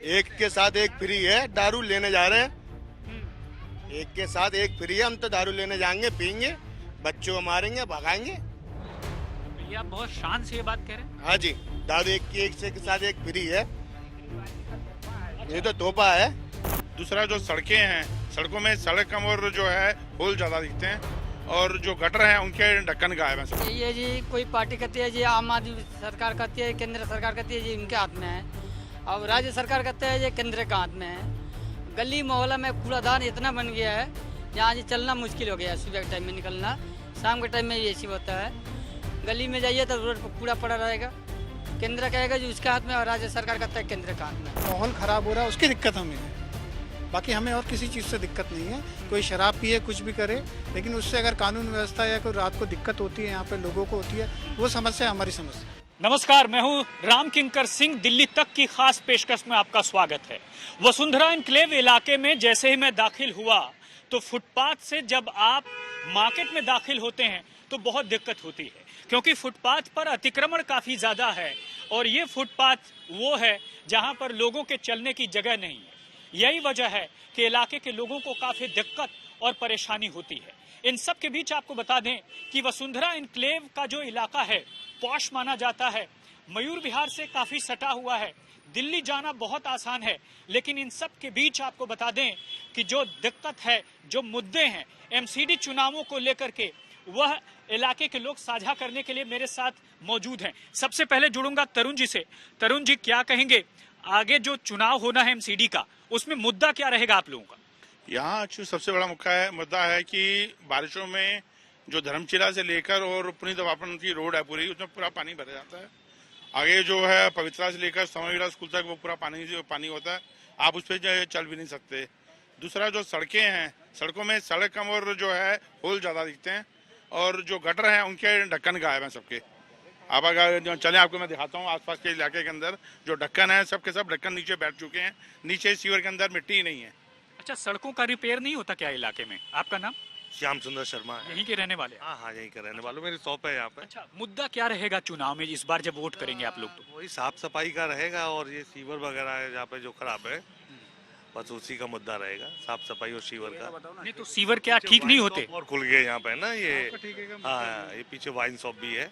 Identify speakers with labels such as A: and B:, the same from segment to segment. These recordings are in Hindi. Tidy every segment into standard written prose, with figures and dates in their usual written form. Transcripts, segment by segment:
A: एक के साथ एक फ्री है, दारू लेने जा रहे हैं। एक के साथ एक फ्री है, हम तो दारू लेने जाएंगे, पियेंगे, बच्चों को मारेंगे, भगाएंगे।
B: ये आप बहुत शान से ये बात कह रहे हैं।
A: हाँ जी, दारू एक से के साथ एक फ्री है, ये तो तोहफा है।
C: दूसरा जो सड़कें हैं, सड़कों में सड़क कम और जो है होल ज्यादा दिखते हैं, और जो गटर हैं उनके ढक्कन गायब हैं।
D: ये जी कोई पार्टी कहती है जी आम आदमी सरकार कहती है, केंद्र सरकार कहती है जी इनके हाथ में है, अब राज्य सरकार कहते हैं ये केंद्र के हाथ में है। गली मोहल्ला में कूड़ादान इतना बन गया है, यहाँ जी चलना मुश्किल हो गया है। सुबह के टाइम में निकलना, शाम के टाइम में ये ऐसी होता है। गली में जाइए तो रोड पर कूड़ा पड़ा रहेगा। केंद्र कहेगा जी उसके हाथ में, और राज्य सरकार कहता है केंद्र के हाथ में।
E: माहौल ख़राब हो रहा है, उसकी दिक्कत हमें है, बाकी हमें और किसी चीज़ से दिक्कत नहीं है। कोई शराब पिए कुछ भी करे, लेकिन उससे अगर कानून व्यवस्था या कोई रात को दिक्कत होती है, यहाँ पे लोगों को होती है, वो समस्या हमारी समस्या।
B: नमस्कार, मैं हूं राम किंकर सिंह। दिल्ली तक की खास पेशकश में आपका स्वागत है। वसुंधरा एन्क्लेव इलाके में जैसे ही मैं दाखिल हुआ तो फुटपाथ से जब आप मार्केट में दाखिल होते हैं तो बहुत दिक्कत होती है, क्योंकि फुटपाथ पर अतिक्रमण काफी ज्यादा है और ये फुटपाथ वो है जहां पर लोगों के चलने की जगह नहीं है। यही वजह है कि इलाके के लोगों को काफी दिक्कत और परेशानी होती है। इन सब के बीच आपको बता दें कि वसुंधरा एन्क्लेव का जो इलाका है पॉश माना जाता है, मयूर विहार से काफी सटा हुआ है, दिल्ली जाना बहुत आसान है। लेकिन इन सब के बीच आपको बता दें कि जो दिक्कत है, जो मुद्दे हैं एमसीडी चुनावों को लेकर के, वह इलाके के लोग साझा करने के लिए मेरे साथ मौजूद हैं। सबसे पहले जुड़ूंगा तरुण जी से। तरुण जी, क्या कहेंगे, आगे जो चुनाव होना है एमसीडी का, उसमें मुद्दा क्या रहेगा आप लोगों का?
C: यहाँ सबसे बड़ा मुद्दा है कि बारिशों में जो धर्मशिला से लेकर और पुनी दवापन की रोड है पूरी, उसमें पूरा पानी भर जाता है। आगे जो है पवित्रा से लेकर समरवीरा स्कूल तक वो पूरा पानी होता है, आप उस पर चल भी नहीं सकते। दूसरा जो सड़कें हैं, सड़कों में सड़क कम और जो है होल ज्यादा दिखते हैं, और जो गटर हैं उनके ढक्कन गायब हैं सबके। आप अगर चले आपको मैं दिखाता हूँ आसपास के इलाके के अंदर जो ढक्कन है, सबके सब ढक्कन नीचे बैठ चुके हैं, नीचे सीवर के अंदर मिट्टी ही नहीं है।
B: अच्छा, सड़कों का रिपेयर नहीं होता क्या इलाके में? आपका नाम?
F: श्याम सुंदर शर्मा है।
B: यहीं के रहने वाले?
F: हाँ, यहीं का रहने वालों, मेरी शॉप है यहाँ पे।
B: अच्छा, मुद्दा क्या रहेगा चुनाव में इस बार जब वोट करेंगे आप लोग? तो
F: वही साफ सफाई का रहेगा, और ये सीवर वगैरह है जहाँ पे जो खराब है, बस उसी का मुद्दा रहेगा, साफ सफाई और सीवर का।
B: नहीं तो सीवर क्या ठीक नहीं होते?
F: और खुल गए यहाँ पे ना ये। हाँ, ये पीछे वाइन शॉप भी है,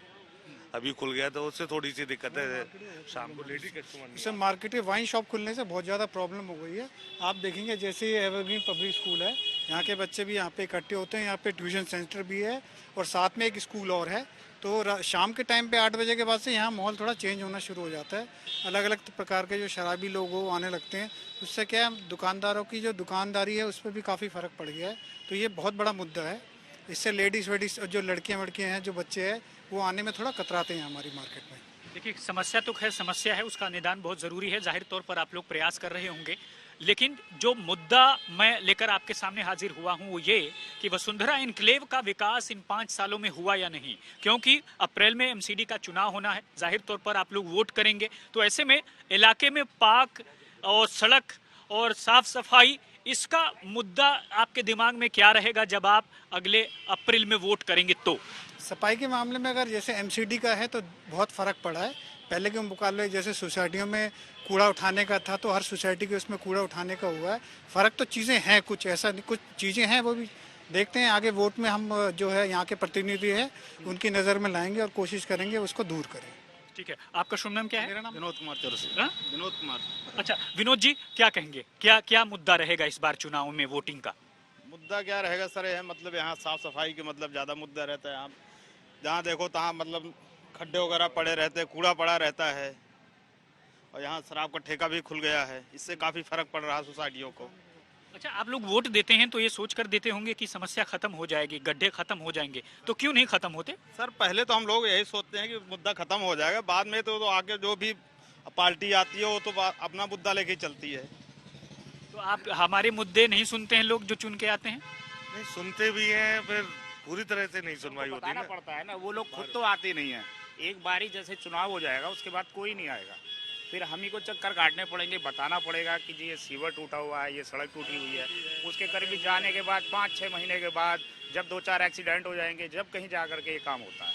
F: अभी खुल गया, तो उससे थोड़ी सी दिक्कत है। शाम को लेडी कस्टमर
E: इससे मार्केट में वाइन शॉप खुलने से बहुत ज़्यादा प्रॉब्लम हो गई है। आप देखेंगे जैसे ये एवरग्रीन पब्लिक स्कूल है, यहाँ के बच्चे भी यहाँ पे इकट्ठे होते हैं, यहाँ पे ट्यूशन सेंटर भी है और साथ में एक स्कूल और है। तो शाम के टाइम पे 8 बजे के बाद से यहाँ माहौल थोड़ा चेंज होना शुरू हो जाता है। अलग अलग प्रकार के जो शराबी लोग वो आने लगते हैं, उससे क्या है, दुकानदारों की जो दुकानदारी है उस पर भी काफ़ी फ़र्क पड़ गया है। तो ये बहुत बड़ा मुद्दा है। इससे लेडीज़ वेडीज़ जो लड़कियाँ वड़कियाँ हैं, जो बच्चे हैं, वो आने में थोड़ा कतराते हैं हमारी मार्केट में।
B: देखिए, समस्या तो खैर समस्या है, उसका निदान बहुत जरूरी है। जाहिर तौर पर आप लोग प्रयास कर रहे होंगे, लेकिन जो मुद्दा मैं लेकर आपके सामने हाजिर हुआ हूं वो ये कि वसुंधरा एन्क्लेव का विकास इन 5 सालों में हुआ या नहीं। क्योंकि अप्रैल में एमसीडी का चुनाव होना है, जाहिर तौर पर आप लोग वोट करेंगे, तो ऐसे में इलाके में पार्क और सड़क और साफ सफाई, इसका मुद्दा आपके दिमाग में क्या रहेगा जब आप अगले अप्रैल में वोट करेंगे? तो
E: सफाई के मामले में अगर जैसे एमसीडी का है तो बहुत फ़र्क पड़ा है। पहले के मुकाबले जैसे सोसाइटियों में कूड़ा उठाने का था, तो हर सोसाइटी के उसमें कूड़ा उठाने का हुआ है। फ़र्क तो चीज़ें हैं, कुछ ऐसा नहीं, कुछ चीज़ें हैं, वो भी देखते हैं। आगे वोट में हम जो है यहाँ के प्रतिनिधि हैं उनकी नज़र में लाएंगे और कोशिश करेंगे उसको दूर करें।
B: ठीक है, आपका शुभ नाम क्या है?
E: मेरा नाम
A: विनोद कुमार चौरसी।
B: हाँ?
A: विनोद कुमार।
B: अच्छा विनोद जी, क्या कहेंगे, क्या क्या मुद्दा रहेगा इस बार चुनाव में वोटिंग का?
A: मुद्दा क्या रहेगा सर, है मतलब यहाँ साफ सफाई के मतलब ज़्यादा मुद्दा रहता है। यहाँ जहाँ देखो तहाँ मतलब खड्डे वगैरह पड़े रहते हैं, कूड़ा पड़ा रहता है, और यहाँ शराब का ठेका भी खुल गया है। इससे काफ़ी फर्क पड़ रहा है सोसाइटियों को।
B: अच्छा, आप लोग वोट देते हैं तो ये सोच कर देते होंगे कि समस्या खत्म हो जाएगी, गड्ढे खत्म हो जाएंगे, तो क्यों नहीं खत्म होते?
A: सर पहले तो हम लोग यही सोचते हैं कि मुद्दा खत्म हो जाएगा, बाद में तो आगे जो भी पार्टी आती है वो तो अपना मुद्दा लेके चलती है।
B: तो आप हमारे मुद्दे नहीं सुनते हैं लोग जो चुन के आते हैं?
F: नहीं सुनते भी हैं, फिर पूरी तरह से नहीं सुनवाई होती
G: बताना
F: ना।
G: पड़ता है ना, वो लोग खुद तो आते नहीं है। एक बारी जैसे चुनाव हो जाएगा उसके बाद कोई नहीं आएगा, फिर हम ही को चक्कर काटने पड़ेंगे, बताना पड़ेगा कि जी ये सीवर टूटा हुआ है, ये सड़क टूटी हुई है। उसके करीब जाने के बाद 5-6 महीने के बाद जब 2-4 एक्सीडेंट हो जाएंगे, जब कहीं जा करके ये काम होता है,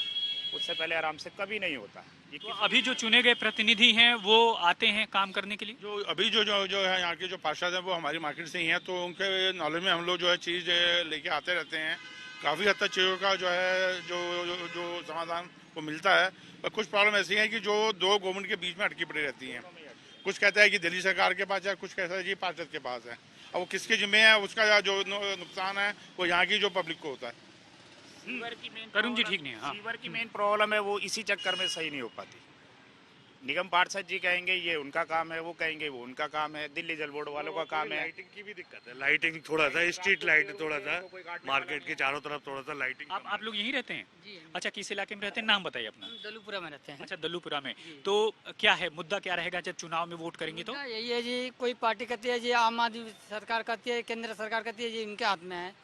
G: उससे पहले आराम से कभी नहीं होता है।
B: तो अभी जो चुने गए प्रतिनिधि हैं वो आते हैं काम करने के लिए?
C: जो अभी जो है यहाँ के जो पार्षद हैं वो हमारी मार्केट से ही हैं, तो उनके नॉलेज में हम लोग जो है चीज़ लेके आते रहते हैं। काफ़ी हद तक चीज़ों का जो है जो समाधान वो मिलता है। पर कुछ प्रॉब्लम ऐसी है कि जो दो गवर्नमेंट के बीच में अटकी पड़ी रहती हैं। कुछ कहता है कि दिल्ली सरकार के पास है, कुछ कहता है कि पार्षद के पास है। अब वो किसके जिम्मे है, उसका जो नुकसान है वो यहाँ की जो पब्लिक को होता है।
G: सीवर की मेन
B: करुण जी ठीक नहीं है, हाँ।
G: सीवर की मेन प्रॉब्लम है, वो इसी चक्कर में सही नहीं हो पाती। निगम पार्षद जी कहेंगे ये उनका काम है, वो कहेंगे वो उनका काम है, दिल्ली जल बोर्ड वालों का काम है।
F: लाइटिंग की भी दिक्कत है, लाइटिंग थोड़ा सा, स्ट्रीट लाइट थोड़ा सा, मार्केट के चारों तरफ थोड़ा सा लाइटिंग।
B: आप लोग यहीं रहते हैं? अच्छा, किस इलाके में रहते हैं, नाम बताइए अपना।
D: दलूपुरा में रहते हैं।
B: अच्छा, दल्लूपुरा में। तो क्या है मुद्दा, क्या रहेगा जब चुनाव में वोट करेंगे तो?
D: यही है जी, कोई पार्टी कहती है जी आम आदमी सरकार कहती है, केंद्र सरकार कहती है जी इनके हाथ में है,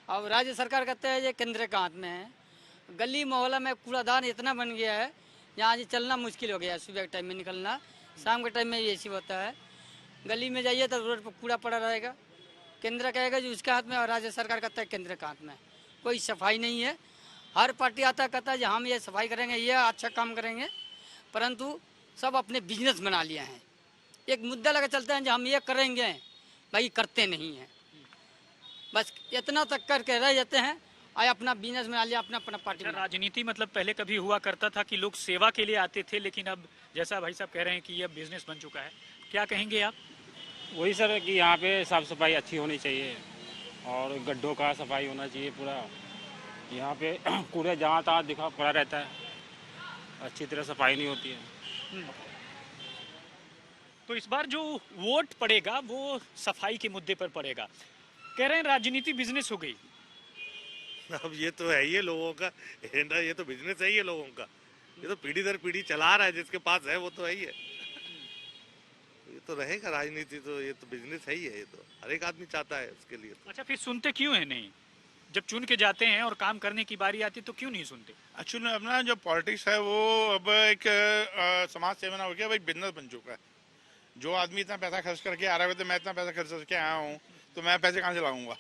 D: और राज्य सरकार कहते हैं जी केंद्र के हाथ में है। गली मोहल्ला में कूड़ादान इतना बन गया है, यहाँ जी चलना मुश्किल हो गया है। सुबह के टाइम में निकलना, शाम के टाइम में ये चीज होता है। गली में जाइए तो रोड पर कूड़ा पड़ा रहेगा। केंद्र कहेगा जी उसके हाथ में, और राज्य सरकार कहता है केंद्र के हाथ में। कोई सफाई नहीं है। हर पार्टी आता कहता है जी हम ये सफाई करेंगे, ये अच्छा काम करेंगे, परंतु सब अपने बिजनेस बना लिए हैं। एक मुद्दा लगा चलता है जी हम ये करेंगे, भाई करते नहीं हैं। बस इतना तक करके रह जाते हैं, आए अपना बिजनेस बना लिया, अपना अपना पार्टी बना लिया।
B: राजनीति मतलब पहले कभी हुआ करता था कि लोग सेवा के लिए आते थे, लेकिन अब जैसा भाई साहब कह रहे हैं कि ये बिजनेस बन चुका है। क्या कहेंगे आप?
H: वही सर कि यहाँ पे साफ़ सफाई अच्छी होनी चाहिए और गड्ढों का सफाई होना चाहिए पूरा। यहाँ पे कूड़ा जहाँ तहाँ दिखा पड़ा रहता है, अच्छी तरह सफाई नहीं होती है।
B: तो इस बार जो वोट पड़ेगा वो सफाई के मुद्दे पर पड़ेगा। कह रहे हैं राजनीति बिजनेस हो गई।
F: अब ये तो है ही है लोगों का, है ना, ये तो बिजनेस है ही है लोगों का। ये तो पीढ़ी दर पीढ़ी चला रहा है, जिसके पास है वो तो है ही है। ये तो रहेगा, राजनीति तो ये तो बिजनेस है ही है। ये तो हर एक आदमी चाहता है उसके लिए।
B: अच्छा, फिर सुनते क्यों है नहीं? जब चुन के जाते हैं और काम करने की बारी आती तो क्यों नहीं सुनते?
C: एक्चुअली अपना जो पॉलिटिक्स है वो अब एक समाज सेवा हो गया, वो एक बिजनेस बन चुका है। जो आदमी इतना पैसा खर्च करके आ रहा है, तो मैं इतना पैसा खर्च करके आया हूँ तो मैं पैसे कहाँ से लाऊंगा?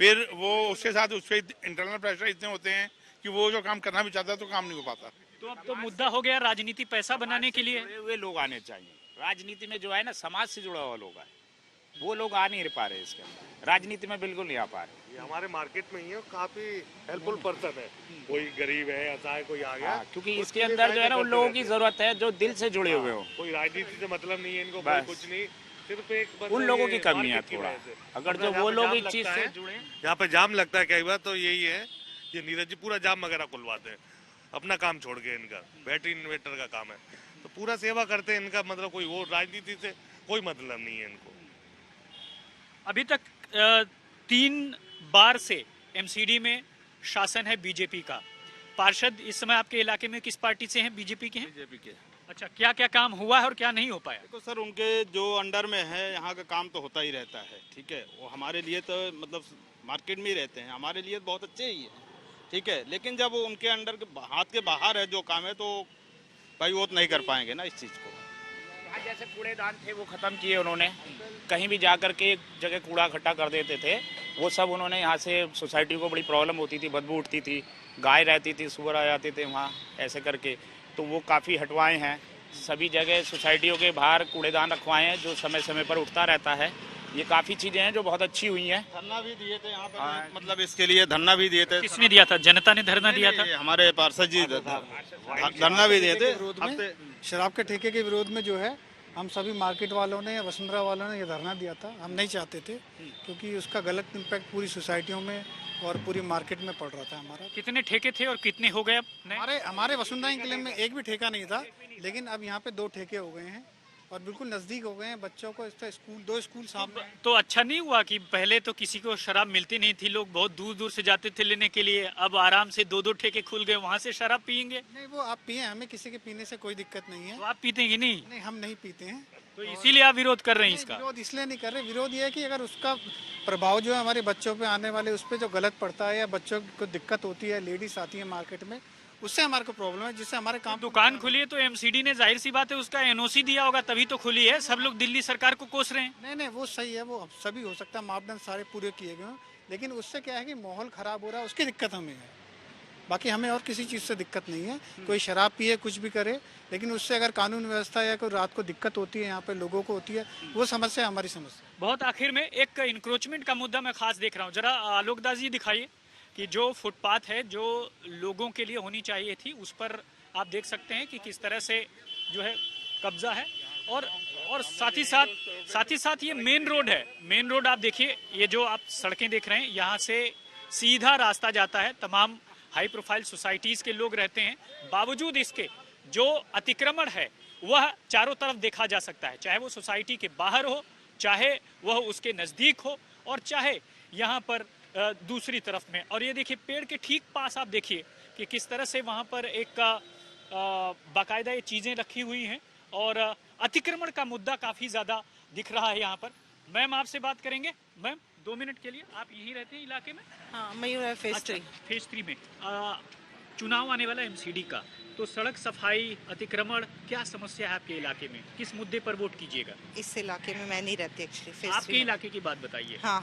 C: फिर वो उसके साथ उसके इंटरनल प्रेशर इतने होते हैं कि वो जो काम करना भी चाहता है तो काम नहीं हो पाता।
B: तो अब तो मुद्दा हो गया राजनीति पैसा बनाने के लिए।
G: जुड़े हुए लोग आने चाहिए राजनीति में। जो है ना, समाज से जुड़ा हुआ लोग है, वो लोग आ नहीं पा रहे इसके अंदर। राजनीति में बिल्कुल नहीं आ पा रहे।
F: ये हमारे मार्केट में ही है, काफी हेल्पफुल पर्सन है। कोई गरीब है, असहाय कोई आ गया,
G: क्योंकि इसके अंदर जो है ना उन लोगों की जरूरत है जो दिल से जुड़े हुए हो।
F: कोई राजनीति से मतलब नहीं है इनको, कोई कुछ नहीं, सिर्फ एक
G: उन लोगों की कमी है थोड़ा। अगर जो वो लोग इस चीज से जुड़े,
F: यहाँ पे जाम लगता है कई बार, तो यही है, ये नीरज जी पूरा जाम वगैरह खुलवाते हैं अपना काम छोड़ के। इनका बैटरी इन्वर्टर का काम है, तो पूरा सेवा करते हैं। इनका मतलब कोई वो राजनीति से कोई मतलब नहीं है इनको।
B: अभी तक 3 बार से एमसीडी में शासन है बीजेपी का। पार्षद इस समय आपके इलाके में किस पार्टी से हैं? बीजेपी के हैं?
A: बीजेपी के।
B: अच्छा, क्या क्या काम हुआ है और क्या नहीं हो पाया?
A: देखो सर, उनके जो अंडर में है यहाँ का काम तो होता ही रहता है, ठीक है। वो हमारे लिए तो मतलब मार्केट में ही रहते हैं, हमारे लिए बहुत अच्छे ही है, ठीक है। लेकिन जब वो उनके अंडर के हाथ के बाहर है जो काम है, तो भाई वो तो नहीं कर पाएंगे ना इस चीज़ को।
G: यहाँ जैसे कूड़ेदान थे वो खत्म किए उन्होंने। कहीं भी जा कर के एक जगह कूड़ा इकट्ठा कर देते थे, वो सब उन्होंने यहाँ से। सोसाइटी को बड़ी प्रॉब्लम होती थी, बदबू उठती थी, गाय रहती थी, सुअर आ जाते थे वहाँ ऐसे करके, तो वो काफ़ी हटवाए हैं। सभी जगह सोसाइटियों के बाहर कूड़ेदान रखवाए हैं जो समय समय पर उठता रहता है। ये काफ़ी चीज़ें हैं जो बहुत अच्छी हुई हैं।
A: धरना भी दिए थे यहाँ पर, मतलब इसके लिए धरना भी दिए थे।
B: किसने दिया था? जनता ने धरना दिया था?
A: हमारे पार्षद जी धरना भी दिए थे।
E: विरोध में, शराब के ठेके के विरोध में जो है, हम सभी मार्केट वालों ने या वसुंधरा वालों ने ये धरना दिया था। हम नहीं चाहते थे क्योंकि उसका गलत इम्पैक्ट पूरी सोसाइटियों में और पूरी मार्केट में पड़ रहा था हमारा।
B: कितने ठेके थे और कितने हो गए अब नए?
E: हमारे वसुंधरा इंक्लेव में एक भी ठेका नहीं था, लेकिन अब यहाँ पे 2 ठेके हो गए हैं और बिल्कुल नज़दीक हो गए हैं। बच्चों को इसका स्कूल, 2 स्कूल सामने हैं।
B: तो अच्छा नहीं हुआ कि पहले तो किसी को शराब मिलती नहीं थी, लोग बहुत दूर दूर से जाते थे लेने के लिए, अब आराम से 2-2 ठेके खुल गए, वहाँ से शराब पियेंगे?
E: नहीं, वो आप पिए, हमें किसी के पीने से कोई दिक्कत नहीं है।
B: तो आप पीते हैं कि नहीं?
E: नहीं, हम नहीं पीते हैं।
B: तो इसीलिए आप विरोध कर रहे हैं इसका?
E: विरोध इसलिए नहीं कर रहे, विरोध ये है कि अगर उसका प्रभाव जो है हमारे बच्चों पे आने वाले उस पर जो गलत पड़ता है या बच्चों को दिक्कत होती है, लेडीज आती है मार्केट में, उससे हमारे को प्रॉब्लम है, जिससे हमारे काम।
B: दुकान खुली है तो एमसीडी ने जाहिर सी बात है उसका एनओसी दिया होगा, तभी तो खुली है। सब लोग दिल्ली सरकार को कोस रहे हैं।
E: नहीं नहीं, वो सही है, वो सभी हो सकता है, मापदंड सारे पूरे किए गए हैं, लेकिन उससे क्या है कि माहौल खराब हो रहा है, उसकी दिक्कत हमें है। बाकी हमें और किसी चीज़ से दिक्कत नहीं है। कोई शराब पिए कुछ भी करे, लेकिन उससे अगर कानून व्यवस्था या कोई रात को दिक्कत होती है यहाँ पे लोगों को होती है, वो समस्या हमारी समस्या।
B: बहुत आखिर में एक इंक्रोचमेंट का मुद्दा मैं खास देख रहा हूँ, जरा आलोक दास जी दिखाइए कि जो फुटपाथ है जो लोगों के लिए होनी चाहिए थी उस पर आप देख सकते हैं कि किस तरह से जो है कब्जा है। और साथ ही साथ ये मेन रोड है। मेन रोड आप देखिए, ये जो आप सड़कें देख रहे हैं यहाँ से सीधा रास्ता जाता है। तमाम हाई प्रोफाइल सोसाइटीज के लोग रहते हैं, बावजूद इसके जो अतिक्रमण है वह चारों तरफ देखा जा सकता है, चाहे वो सोसाइटी के बाहर हो, चाहे वह उसके नजदीक हो, और चाहे यहाँ पर दूसरी तरफ में। और ये देखिए पेड़ के ठीक पास आप देखिए कि किस तरह से वहाँ पर एक बाकायदा ये चीजें रखी हुई हैं, और अतिक्रमण का मुद्दा काफी ज्यादा दिख रहा है यहाँ पर। मैम आपसे बात करेंगे। मैम 2 मिनट के लिए, आप यहीं रहते हैं इलाके में?
I: हाँ, मयूर है फेज 3।
B: फेज 3 में चुनाव आने वाला एमसीडी का, तो सड़क सफाई, अतिक्रमण, क्या समस्या है आपके इलाके में? किस मुद्दे पर वोट कीजिएगा?
I: इस इलाके में मैं नहीं रहती एक्चुअली, फेज 3
B: आपके इलाके की बात बताइए।
I: हाँ,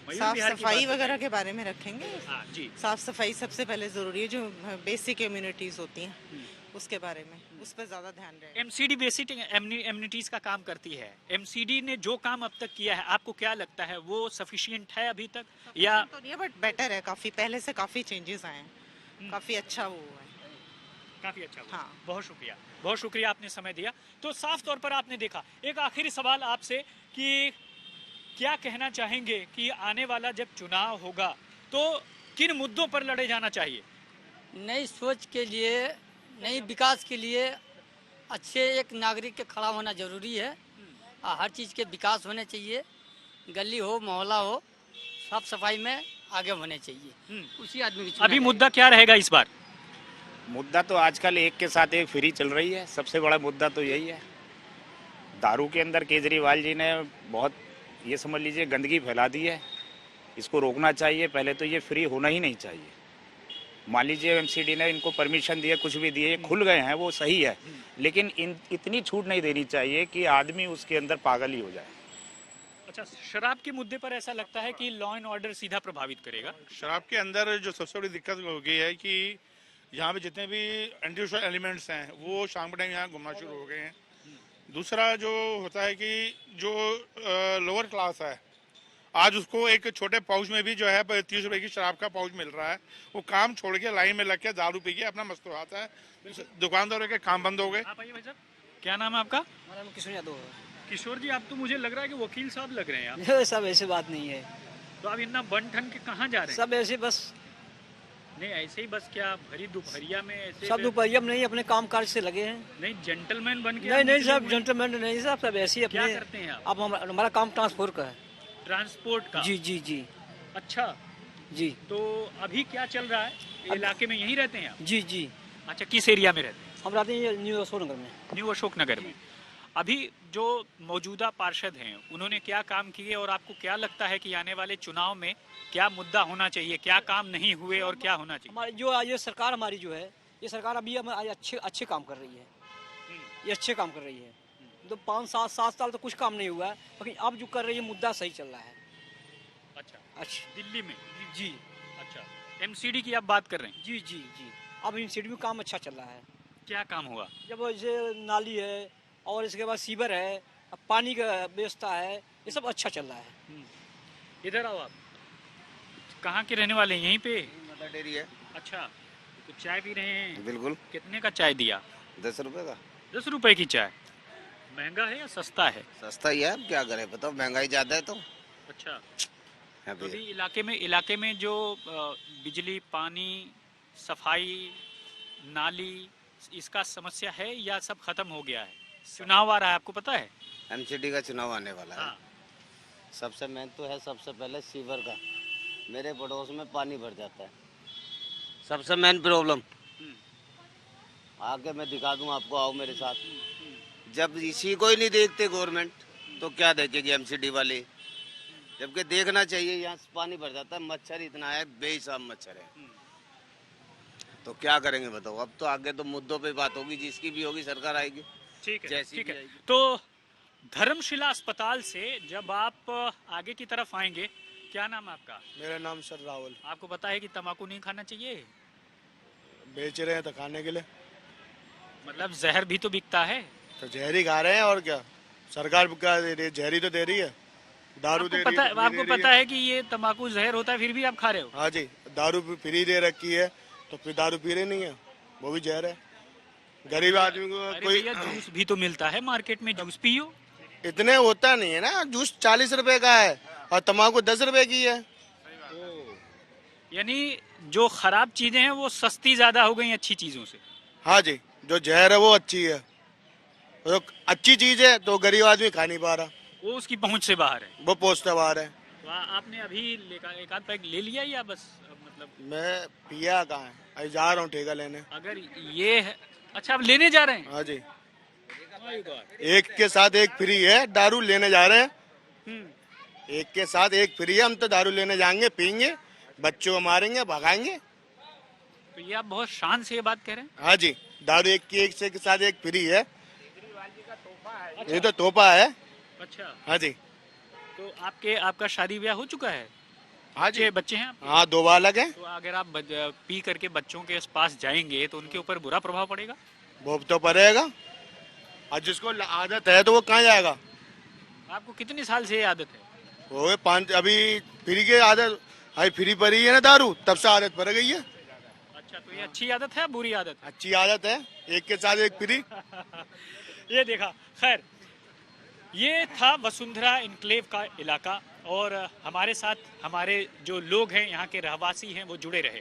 B: मयूर
I: साफ
B: विहार की
I: सफाई
B: बात
I: वगैरह
B: बताइए।
I: के बारे में रखेंगे।
B: हाँ जी,
I: साफ सफाई सबसे पहले जरूरी है, जो बेसिक इम्यूनिटीज होती हैं उसके बारे में, उस पर ज्यादा ध्यान रहे।
B: एमसीडी बेसिक एम्यूनिटीज का काम करती है। एमसीडी ने जो काम अब तक किया है, आपको क्या लगता है वो सफिशिएंट है अभी तक, या
I: तो नहीं है, बट बेटर है, काफी पहले से काफी चेंजेस आए हैं, काफी अच्छा वो है।
B: काफी अच्छा हुआ?
I: हाँ।
B: बहुत शुक्रिया आपने समय दिया। तो साफ तौर पर आपने देखा। एक आखिरी सवाल आपसे कि क्या कहना चाहेंगे कि आने वाला जब चुनाव होगा तो किन मुद्दों पर लड़े जाना चाहिए?
D: नई सोच के लिए, नई विकास के लिए अच्छे एक नागरिक के खड़ा होना जरूरी है। हर चीज़ के विकास होने चाहिए, गली हो, मोहल्ला हो, साफ सफाई में आगे होने चाहिए, उसी आदमी की चुना
B: अभी
D: जाएगा।
B: मुद्दा क्या रहेगा इस बार?
G: मुद्दा तो आजकल एक के साथ एक फ्री चल रही है, सबसे बड़ा मुद्दा तो यही है। दारू के अंदर केजरीवाल जी ने बहुत, ये समझ लीजिए, गंदगी फैला दी है। इसको रोकना चाहिए। पहले तो ये फ्री होना ही नहीं चाहिए। मान लीजिए एमसीडी ने इनको परमिशन दिया, कुछ भी दिए, खुल गए हैं, वो सही है, लेकिन इतनी छूट नहीं देनी चाहिए कि आदमी उसके अंदर पागल ही हो जाए।
B: अच्छा, शराब के मुद्दे पर ऐसा लगता है कि लॉ एंड ऑर्डर सीधा प्रभावित करेगा।
C: शराब के अंदर जो सबसे बड़ी दिक्कत हो गई है कि यहाँ पे जितने भी एंटी सोशल एलिमेंट्स हैं वो शाम के टाइम यहाँ घूमना शुरू हो गए हैं। दूसरा जो होता है कि जो लोअर क्लास है, आज उसको एक छोटे पाउच में भी जो है 30 रुपए की शराब का पाउच मिल रहा है। वो काम छोड़ के लाइन में लग के दारू पी के अपना मस्त हो आता है। दुकानदारों के काम बंद हो गए।
B: आप आइए भाई साहब, क्या नाम है आपका?
J: हमारा नाम किशोर यादव है।
B: किशोर जी, आप तो मुझे लग रहा है कि वकील साहब लग रहे हैं आप।
J: ये सब ऐसी बात नहीं है,
B: तो आप इतना बन ठन के कहाँ जा रहे हैं?
J: सब ऐसे बस,
B: नहीं ऐसे ही बस, क्या भरी दोपहरिया में ऐसे?
J: सब दोपहरिया में नहीं, अपने काम काज से लगे हैं।
B: नहीं, जेंटलमैन बन के
J: नहीं
B: आप
J: नहीं
B: निकले
J: सब
B: हुए हैं।
J: जेंटलमैन नहीं, सब ऐसे ही
B: क्या
J: अपने।
B: करते हैं आप?
J: अब हमारा काम ट्रांसपोर्ट का है।
B: ट्रांसपोर्ट का?
J: जी जी जी
B: अच्छा,
J: जी
B: तो अभी क्या चल रहा है इलाके में? यहीं रहते हैं आप?
J: जी जी।
B: अच्छा, किस एरिया में रहते हैं?
J: हम रहते हैं न्यू अशोक नगर में।
B: न्यू अशोक नगर में। अभी जो मौजूदा पार्षद हैं उन्होंने क्या काम किए, और आपको क्या लगता है कि आने वाले चुनाव में क्या मुद्दा होना चाहिए, क्या काम नहीं हुए और क्या होना चाहिए?
J: हमारी जो ये सरकार हमारी जो है, ये सरकार अभी अच्छे काम कर रही है। ये अच्छे काम कर रही है। तो 5-7 साल तो कुछ काम नहीं हुआ है, लेकिन अब जो कर रही है मुद्दा सही चल रहा है। अच्छा
B: दिल्ली में?
J: जी
B: अच्छा, एमसीडी की आप बात कर रहे हैं?
J: जी जी जी। अब इन सिटी में काम अच्छा चल रहा है।
B: क्या काम हुआ?
J: जब जैसे नाली है और इसके बाद सीवर है, अब पानी का व्यवस्था है, ये सब अच्छा चल रहा है।
B: इधर आओ आप। कहाँ के रहने वाले हैं? यहीं पे?
K: मदर डेयरी है।
B: अच्छा, तो चाय पी रहे हैं?
K: बिल्कुल।
B: कितने का चाय दिया?
K: 10 रुपए का।
B: 10 रुपए की चाय? महंगा है या सस्ता है?
K: सस्ता ही है, अब क्या करें बताओ, महंगाई ज्यादा है तो।
B: अच्छा,
K: हाँ
B: तो
K: भैया।
B: अभी इलाके में जो बिजली, पानी, सफाई, नाली, इसका समस्या है या सब खत्म हो गया है? चुनाव आ रहा है, आपको पता है?
K: एमसीडी का चुनाव आने वाला है।
B: हाँ।
L: सबसे मेन तो है सबसे पहले सीवर का। मेरे पड़ोस में पानी भर जाता है, सबसे मेन प्रॉब्लम। आगे मैं दिखा दूं आपको, आओ मेरे साथ।
K: जब इसी को ही नहीं देखते गवर्नमेंट, तो क्या देखेगी एमसीडी वाले? जबकि देखना चाहिए, यहाँ से पानी भर जाता है, मच्छर इतना है, बेहिसाब मच्छर है। तो क्या करेंगे बताओ? अब तो आगे तो मुद्दों पे बात होगी, जिसकी भी होगी सरकार आएगी।
B: ठीक है,
K: जैसी
B: ठीक
K: भी
B: है।
K: आएगी।
B: तो धर्मशिला अस्पताल से जब आप आगे की तरफ आएंगे, क्या नाम है आपका?
E: मेरा नाम सर राहुल।
B: आपको पता है कि तंबाकू नहीं खाना चाहिए?
M: बेच रहे हैं तो खाने के लिए।
B: मतलब जहर भी तो बिकता है।
M: तो जहरी खा रहे हैं और क्या, सरकार क्या दे रही है, जहरी तो दे रही है, दारू दे रही है।
B: आपको पता है कि ये तंबाकू जहर होता है, फिर भी आप खा रहे हो।
M: हाँ जी, दारू फ्री दे रखी है तो फिर दारू पी रहे नहीं है, वो भी जहर है। गरीब आदमी को
B: अरे
M: कोई
B: भैया जूस भी तो मिलता है मार्केट में, जूस पियो।
M: इतने होता नहीं है ना, जूस 40 रुपए का है और तम्बाकू 10 रुपए की है।
B: यानी जो खराब चीजें हैं वो सस्ती ज्यादा हो गई अच्छी चीजों से।
M: हाँ जी, जो जहर है वो अच्छी है, तो अच्छी चीज है तो गरीब आदमी खा नहीं पा रहा,
B: वो उसकी पहुंच से बाहर है।
M: वो पहुंचता बाहर है।
B: तो आपने अभी एक आध पैक ले लिया या बस मतलब?
M: मैं पिया कहाँ है, अभी जा रहा हूँ ठेका लेने।
B: अगर ये है, अच्छा आप लेने जा रहे हैं?
M: हाँ जी, एक के साथ एक फ्री है, दारू लेने जा रहे हैं। एक के साथ एक फ्री है, हम तो दारू लेने जाएंगे, पीएंगे, बच्चों को मारेंगे, भगाएंगे।
B: तो ये आप बहुत शान से ये बात कह रहे हैं?
M: हाँ जी, दारू एक के साथ एक फ्री है। अच्छा। ये तो तोहफा है।
B: अच्छा।
M: हाँ जी।
B: तो आपका शादी ब्याह हो चुका है?
M: हाँ जी,
B: बच्चे हैं आपके?
M: हाँ, 2 बालक हैं।
B: तो अगर आप पी करके बच्चों के पास जाएंगे तो उनके ऊपर बुरा प्रभाव पड़ेगा?
M: वो तो पड़ेगा, और जिसको आदत है तो वो कहाँ जाएगा।
B: आपको कितने साल से ये आदत है?
M: वो 5 अभी फ्री की आदत, अभी फ्री पड़ी है ना दारू, तब से आदत पड़ गई है।
B: अच्छा, तो ये अच्छी आदत है बुरी आदत?
M: अच्छी आदत है, एक के साथ एक फ्री।
B: ये देखा। खैर, ये था वसुंधरा इनक्लेव का इलाका, और हमारे साथ हमारे जो लोग हैं यहाँ के रहवासी हैं वो जुड़े रहे।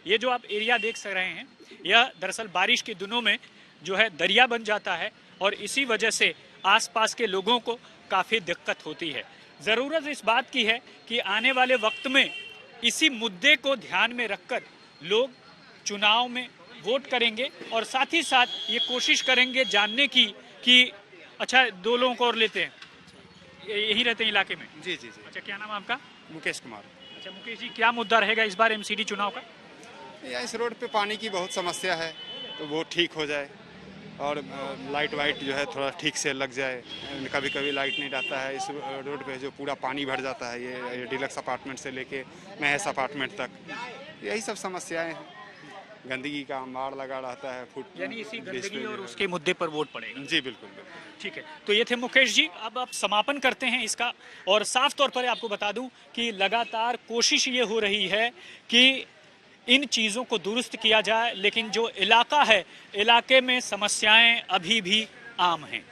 B: ये जो आप एरिया देख रहे हैं, यह दरअसल बारिश के दिनों में जो है दरिया बन जाता है, और इसी वजह से आसपास के लोगों को काफ़ी दिक्कत होती है। ज़रूरत इस बात की है कि आने वाले वक्त में इसी मुद्दे को ध्यान में रखकर लोग चुनाव में वोट करेंगे, और साथ ही साथ ये कोशिश करेंगे जानने की कि अच्छा, 2 लोगों को और लेते हैं, यही रहते हैं इलाके में?
N: जी जी जी।
B: अच्छा, क्या नाम है आपका?
N: मुकेश कुमार।
B: अच्छा मुकेश जी, क्या मुद्दा रहेगा इस बार एमसीडी चुनाव का?
N: या इस रोड पे पानी की बहुत समस्या है, तो वो ठीक हो जाए, और लाइट वाइट जो है थोड़ा ठीक से लग जाए। कभी कभी लाइट नहीं रहता है इस रोड पे, जो पूरा पानी भर जाता है, ये डिलक्स अपार्टमेंट से लेके महस अपार्टमेंट तक, यही सब समस्याएं हैं। गंदगी का मार लगा रहता है, फुट
B: यानी इसी गंदगी और उसके मुद्दे पर वोट पड़ेगा।
N: जी बिल्कुल।
B: ठीक है, तो ये थे मुकेश जी। अब आप समापन करते हैं इसका, और साफ तौर पर आपको बता दूं कि लगातार कोशिश ये हो रही है कि इन चीज़ों को दुरुस्त किया जाए, लेकिन जो इलाका है, इलाके में समस्याएं अभी भी आम हैं।